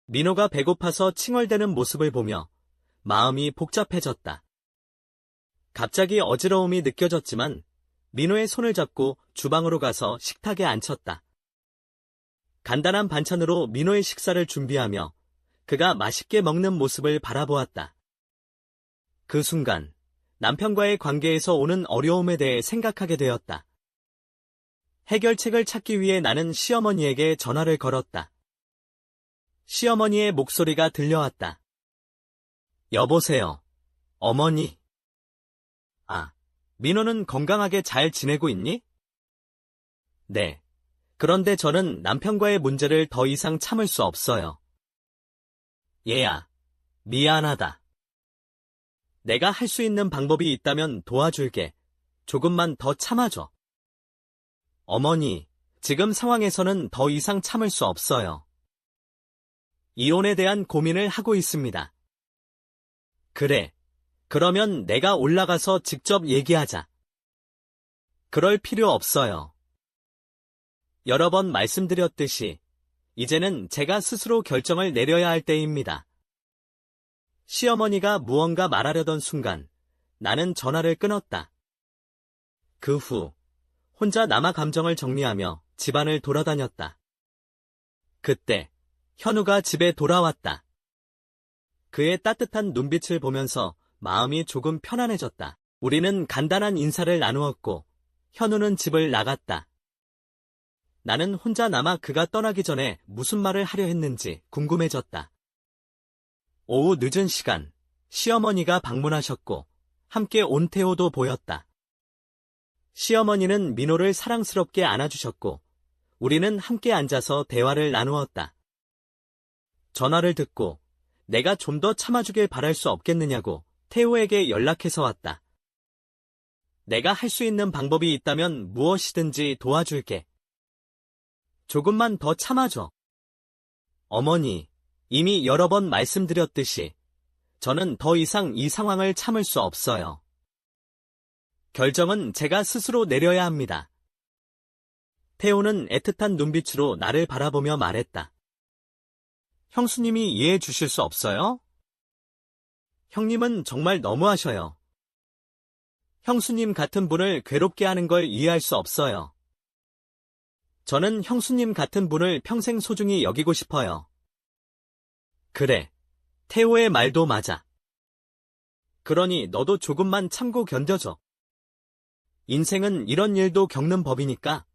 민호가 배고파서 칭얼대는 모습을 보며 마음이 복잡해졌다. 갑자기 어지러움이 느껴졌지만 민호의 손을 잡고 주방으로 가서 식탁에 앉혔다. 간단한 반찬으로 민호의 식사를 준비하며 그가 맛있게 먹는 모습을 바라보았다. 그 순간 남편과의 관계에서 오는 어려움에 대해 생각하게 되었다. 해결책을 찾기 위해 나는 시어머니에게 전화를 걸었다. 시어머니의 목소리가 들려왔다. 여보세요, 어머니. 아, 민호는 건강하게 잘 지내고 있니? 네. 그런데 저는 남편과의 문제를 더 이상 참을 수 없어요. 얘야, 미안하다. 내가 할 수 있는 방법이 있다면 도와줄게. 조금만 더 참아줘. 어머니, 지금 상황에서는 더 이상 참을 수 없어요. 이혼에 대한 고민을 하고 있습니다. 그래. 그러면 내가 올라가서 직접 얘기하자. 그럴 필요 없어요. 여러 번 말씀드렸듯이 이제는 제가 스스로 결정을 내려야 할 때입니다. 시어머니가 무언가 말하려던 순간 나는 전화를 끊었다. 그 후 혼자 남아 감정을 정리하며 집안을 돌아다녔다. 그때 현우가 집에 돌아왔다. 그의 따뜻한 눈빛을 보면서 마음이 조금 편안해졌다. 우리는 간단한 인사를 나누었고 현우는 집을 나갔다. 나는 혼자 남아 그가 떠나기 전에 무슨 말을 하려 했는지 궁금해졌다. 오후 늦은 시간, 시어머니가 방문하셨고 함께 온 태호도 보였다. 시어머니는 민호를 사랑스럽게 안아주셨고 우리는 함께 앉아서 대화를 나누었다. 전화를 듣고 내가 좀 더 참아주길 바랄 수 없겠느냐고 태호에게 연락해서 왔다. 내가 할 수 있는 방법이 있다면 무엇이든지 도와줄게. 조금만 더 참아줘. 어머니, 이미 여러 번 말씀드렸듯이 저는 더 이상 이 상황을 참을 수 없어요. 결정은 제가 스스로 내려야 합니다. 태호는 애틋한 눈빛으로 나를 바라보며 말했다. 형수님이 이해해 주실 수 없어요? 형님은 정말 너무하셔요. 형수님 같은 분을 괴롭게 하는 걸 이해할 수 없어요. 저는 형수님 같은 분을 평생 소중히 여기고 싶어요. 그래, 태호의 말도 맞아. 그러니 너도 조금만 참고 견뎌줘. 인생은 이런 일도 겪는 법이니까.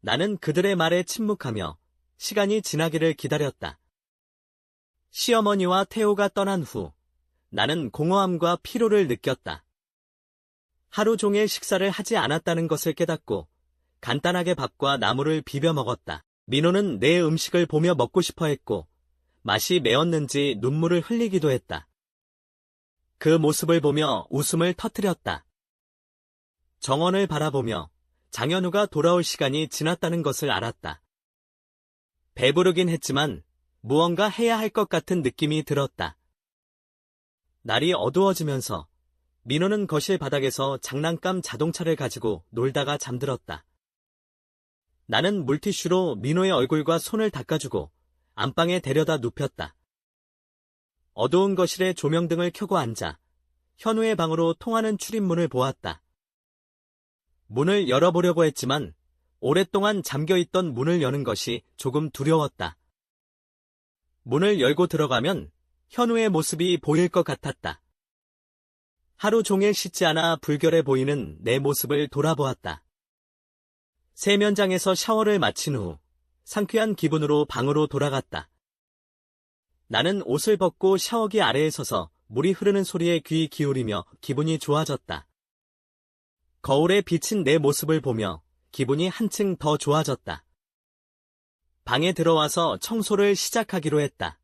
나는 그들의 말에 침묵하며 시간이 지나기를 기다렸다. 시어머니와 태호가 떠난 후 나는 공허함과 피로를 느꼈다. 하루 종일 식사를 하지 않았다는 것을 깨닫고 간단하게 밥과 나물을 비벼 먹었다. 민호는 내 음식을 보며 먹고 싶어 했고 맛이 매웠는지 눈물을 흘리기도 했다. 그 모습을 보며 웃음을 터뜨렸다. 정원을 바라보며 장현우가 돌아올 시간이 지났다는 것을 알았다. 배부르긴 했지만 무언가 해야 할 것 같은 느낌이 들었다. 날이 어두워지면서 민호는 거실 바닥에서 장난감 자동차를 가지고 놀다가 잠들었다. 나는 물티슈로 민호의 얼굴과 손을 닦아주고 안방에 데려다 눕혔다. 어두운 거실에 조명등을 켜고 앉아 현우의 방으로 통하는 출입문을 보았다. 문을 열어보려고 했지만 오랫동안 잠겨있던 문을 여는 것이 조금 두려웠다. 문을 열고 들어가면 현우의 모습이 보일 것 같았다. 하루 종일 씻지 않아 불결해 보이는 내 모습을 돌아보았다. 세면장에서 샤워를 마친 후 상쾌한 기분으로 방으로 돌아갔다. 나는 옷을 벗고 샤워기 아래에 서서 물이 흐르는 소리에 귀 기울이며 기분이 좋아졌다. 거울에 비친 내 모습을 보며 기분이 한층 더 좋아졌다. 방에 들어와서 청소를 시작하기로 했다.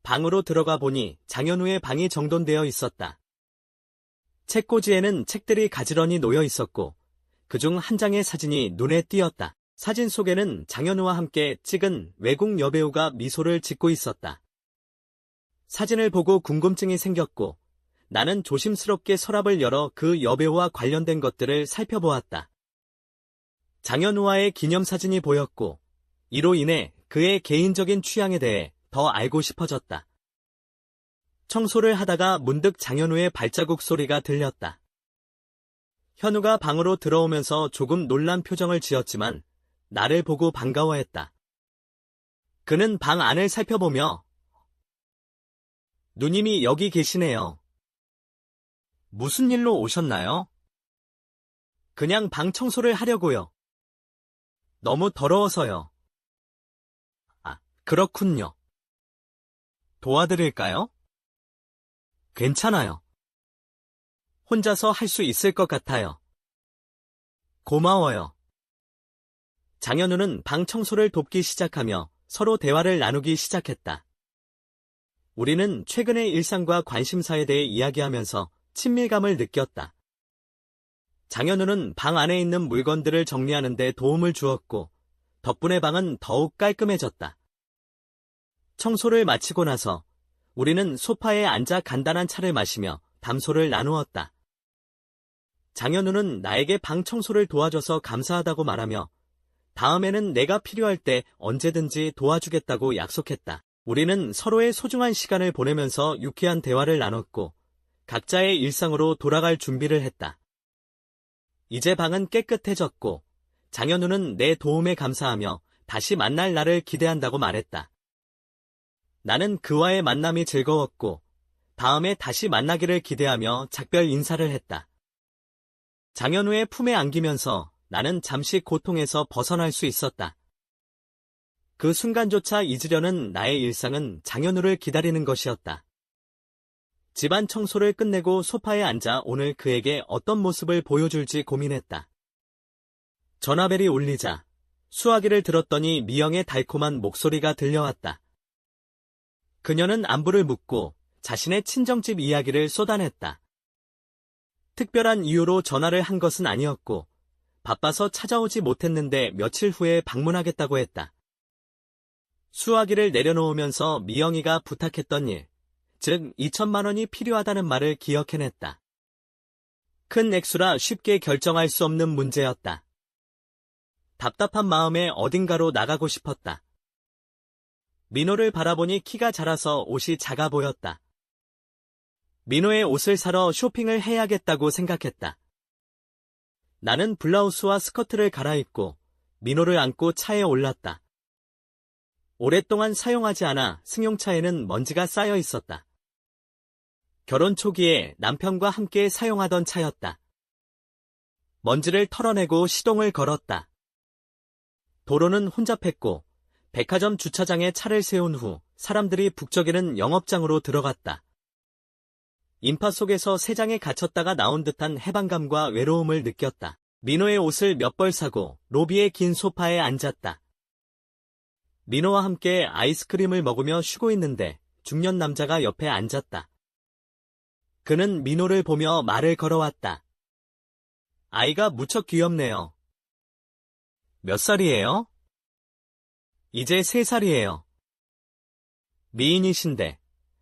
방으로 들어가 보니 장현우의 방이 정돈되어 있었다. 책꽂이에는 책들이 가지런히 놓여 있었고 그중 한 장의 사진이 눈에 띄었다. 사진 속에는 장현우와 함께 찍은 외국 여배우가 미소를 짓고 있었다. 사진을 보고 궁금증이 생겼고 나는 조심스럽게 서랍을 열어 그 여배우와 관련된 것들을 살펴보았다. 장현우와의 기념사진이 보였고 이로 인해 그의 개인적인 취향에 대해 더 알고 싶어졌다. 청소를 하다가 문득 장현우의 발자국 소리가 들렸다. 현우가 방으로 들어오면서 조금 놀란 표정을 지었지만 나를 보고 반가워했다. 그는 방 안을 살펴보며 누님이 여기 계시네요. 무슨 일로 오셨나요? 그냥 방 청소를 하려고요. 너무 더러워서요. 아, 그렇군요. 도와드릴까요? 괜찮아요. 혼자서 할 수 있을 것 같아요. 고마워요. 장현우는 방 청소를 돕기 시작하며 서로 대화를 나누기 시작했다. 우리는 최근의 일상과 관심사에 대해 이야기하면서 친밀감을 느꼈다. 장현우는 방 안에 있는 물건들을 정리하는 데 도움을 주었고, 덕분에 방은 더욱 깔끔해졌다. 청소를 마치고 나서 우리는 소파에 앉아 간단한 차를 마시며 담소를 나누었다. 장현우는 나에게 방 청소를 도와줘서 감사하다고 말하며 다음에는 내가 필요할 때 언제든지 도와주겠다고 약속했다. 우리는 서로의 소중한 시간을 보내면서 유쾌한 대화를 나눴고 각자의 일상으로 돌아갈 준비를 했다. 이제 방은 깨끗해졌고 장현우는 내 도움에 감사하며 다시 만날 날을 기대한다고 말했다. 나는 그와의 만남이 즐거웠고 다음에 다시 만나기를 기대하며 작별 인사를 했다. 장현우의 품에 안기면서 나는 잠시 고통에서 벗어날 수 있었다. 그 순간조차 잊으려는 나의 일상은 장현우를 기다리는 것이었다. 집안 청소를 끝내고 소파에 앉아 오늘 그에게 어떤 모습을 보여줄지 고민했다. 전화벨이 울리자 수화기를 들었더니 미영의 달콤한 목소리가 들려왔다. 그녀는 안부를 묻고 자신의 친정집 이야기를 쏟아냈다. 특별한 이유로 전화를 한 것은 아니었고 바빠서 찾아오지 못했는데 며칠 후에 방문하겠다고 했다. 수화기를 내려놓으면서 미영이가 부탁했던 일, 즉 2천만 원이 필요하다는 말을 기억해냈다. 큰 액수라 쉽게 결정할 수 없는 문제였다. 답답한 마음에 어딘가로 나가고 싶었다. 민호를 바라보니 키가 자라서 옷이 작아 보였다. 민호의 옷을 사러 쇼핑을 해야겠다고 생각했다. 나는 블라우스와 스커트를 갈아입고 민호를 안고 차에 올랐다. 오랫동안 사용하지 않아 승용차에는 먼지가 쌓여 있었다. 결혼 초기에 남편과 함께 사용하던 차였다. 먼지를 털어내고 시동을 걸었다. 도로는 혼잡했고 백화점 주차장에 차를 세운 후 사람들이 북적이는 영업장으로 들어갔다. 인파 속에서 세 장에 갇혔다가 나온 듯한 해방감과 외로움을 느꼈다. 민호의 옷을 몇 벌 사고 로비의 긴 소파에 앉았다. 민호와 함께 아이스크림을 먹으며 쉬고 있는데 중년 남자가 옆에 앉았다. 그는 민호를 보며 말을 걸어왔다. 아이가 무척 귀엽네요. 몇 살이에요? 이제 3살이에요. 미인이신데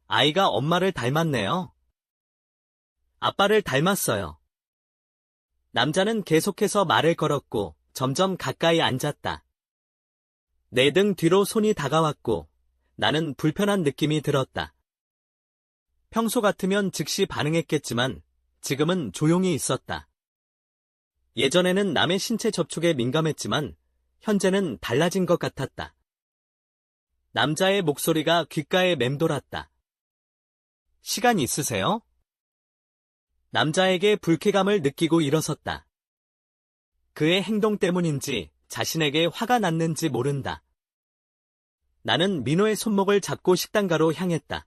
아이가 엄마를 닮았네요. 아빠를 닮았어요. 남자는 계속해서 말을 걸었고 점점 가까이 앉았다. 내 등 뒤로 손이 다가왔고 나는 불편한 느낌이 들었다. 평소 같으면 즉시 반응했겠지만 지금은 조용히 있었다. 예전에는 남의 신체 접촉에 민감했지만 현재는 달라진 것 같았다. 남자의 목소리가 귓가에 맴돌았다. 시간 있으세요? 남자에게 불쾌감을 느끼고 일어섰다. 그의 행동 때문인지 자신에게 화가 났는지 모른다. 나는 민호의 손목을 잡고 식당가로 향했다.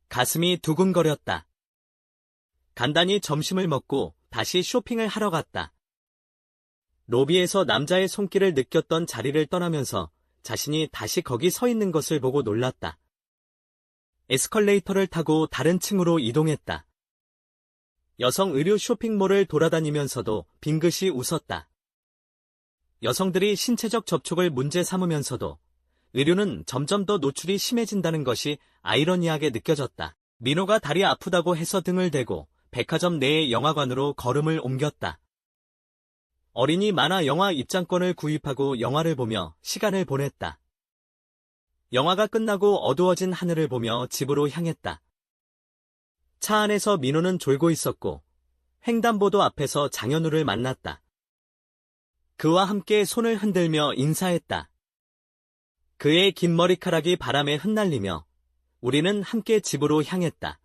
가슴이 두근거렸다. 간단히 점심을 먹고 다시 쇼핑을 하러 갔다. 로비에서 남자의 손길을 느꼈던 자리를 떠나면서 자신이 다시 거기 서 있는 것을 보고 놀랐다. 에스컬레이터를 타고 다른 층으로 이동했다. 여성 의류 쇼핑몰을 돌아다니면서도 빙긋이 웃었다. 여성들이 신체적 접촉을 문제 삼으면서도 의류는 점점 더 노출이 심해진다는 것이 아이러니하게 느껴졌다. 민호가 다리 아프다고 해서 등을 대고 백화점 내의 영화관으로 걸음을 옮겼다. 어린이 만화 영화 입장권을 구입하고 영화를 보며 시간을 보냈다. 영화가 끝나고 어두워진 하늘을 보며 집으로 향했다. 차 안에서 민호는 졸고 있었고 횡단보도 앞에서 장현우를 만났다. 그와 함께 손을 흔들며 인사했다. 그의 긴 머리카락이 바람에 흩날리며 우리는 함께 집으로 향했다.